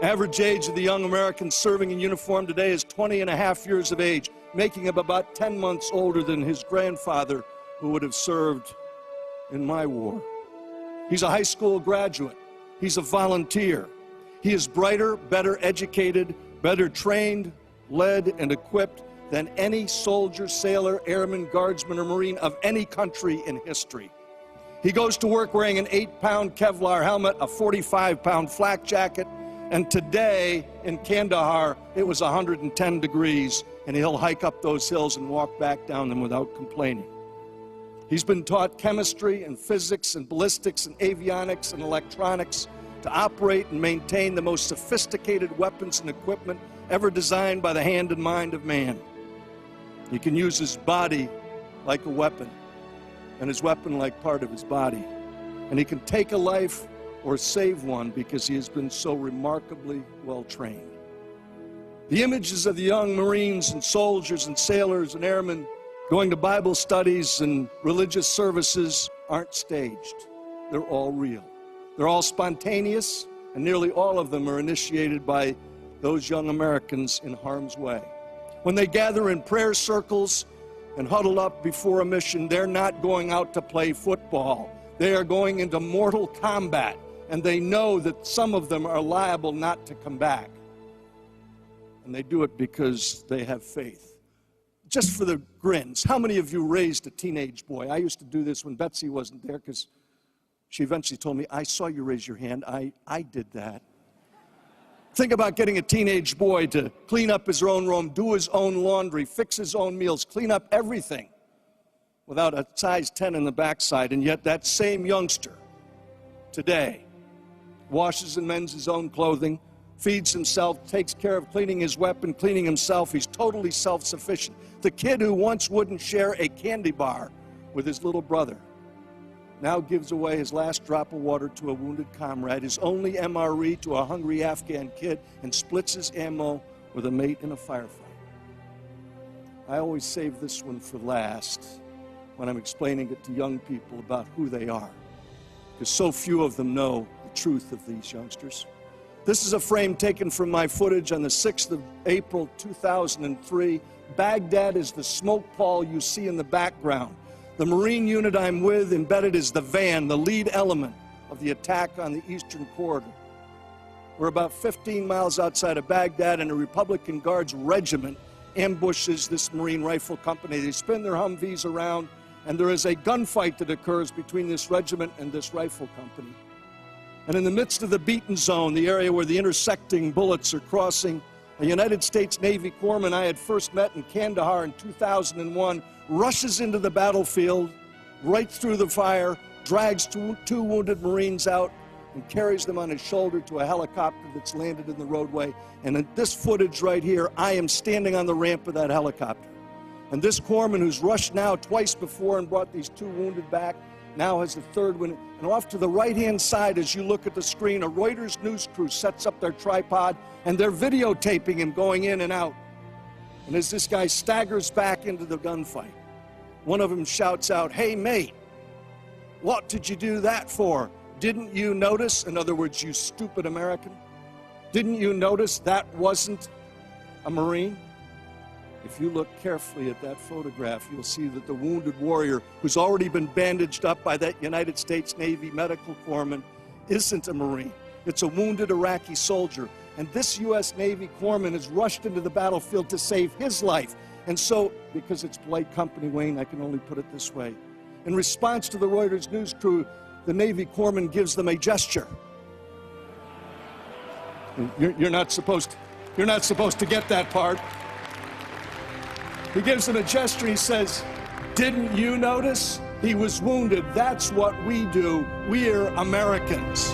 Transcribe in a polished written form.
Average age of the young Americans serving in uniform today is 20.5 years of age, making him about 10 months older than his grandfather, who would have served in my war. He's a high school graduate. He's a volunteer. He is brighter, better educated, better trained, led, and equipped than any soldier, sailor, airman, guardsman, or Marine of any country in history. He goes to work wearing an 8-pound Kevlar helmet, a 45-pound flak jacket, and today in Kandahar, it was 110 degrees, and he'll hike up those hills and walk back down them without complaining. He's been taught chemistry and physics and ballistics and avionics and electronics to operate and maintain the most sophisticated weapons and equipment ever designed by the hand and mind of man. He can use his body like a weapon, and his weapon like part of his body. And he can take a life or save one because he has been so remarkably well trained. The images of the young Marines and soldiers and sailors and airmen going to Bible studies and religious services aren't staged. They're all real. They're all spontaneous, and nearly all of them are initiated by those young Americans in harm's way. When they gather in prayer circles and huddle up before a mission, they're not going out to play football. They are going into mortal combat, and they know that some of them are liable not to come back. And they do it because they have faith. Just for the grins, how many of you raised a teenage boy? I used to do this when Betsy wasn't there because she eventually told me, I saw you raise your hand. I did that. Think about getting a teenage boy to clean up his own room, do his own laundry, fix his own meals, clean up everything without a size 10 in the backside. And yet that same youngster today washes and mends his own clothing, feeds himself, takes care of cleaning his weapon, cleaning himself. He's totally self-sufficient. The kid who once wouldn't share a candy bar with his little brother now gives away his last drop of water to a wounded comrade, his only MRE to a hungry Afghan kid, and splits his ammo with a mate in a firefight. I always save this one for last when I'm explaining it to young people about who they are, because so few of them know the truth of these youngsters. This is a frame taken from my footage on the 6th of April, 2003. Baghdad is the smoke pall you see in the background. The Marine unit I'm with embedded is the van, the lead element of the attack on the Eastern Corridor. We're about 15 miles outside of Baghdad, and a Republican Guards regiment ambushes this Marine rifle company. They spin their Humvees around, and there is a gunfight that occurs between this regiment and this rifle company. And in the midst of the beaten zone, the area where the intersecting bullets are crossing, a United States Navy corpsman I had first met in Kandahar in 2001 rushes into the battlefield, right through the fire, drags two wounded Marines out, and carries them on his shoulder to a helicopter that's landed in the roadway. And in this footage right here, I am standing on the ramp of that helicopter. And this corpsman, who's rushed now twice before and brought these two wounded back, now has the third one. And off to the right-hand side, as you look at the screen, a Reuters news crew sets up their tripod, and they're videotaping him going in and out. And as this guy staggers back into the gunfight, one of them shouts out, "Hey, mate, what did you do that for? Didn't you notice?" In other words, you stupid American. Didn't you notice that wasn't a Marine? If you look carefully at that photograph, you'll see that the wounded warrior, who's already been bandaged up by that United States Navy medical corpsman, isn't a Marine. It's a wounded Iraqi soldier. And this U.S. Navy corpsman has rushed into the battlefield to save his life. And so, because it's polite company, Wayne, I can only put it this way. In response to the Reuters news crew, the Navy corpsman gives them a gesture. You're not supposed to get that part. He gives them a gesture. He says, "Didn't you notice? He was wounded. That's what we do. We're Americans."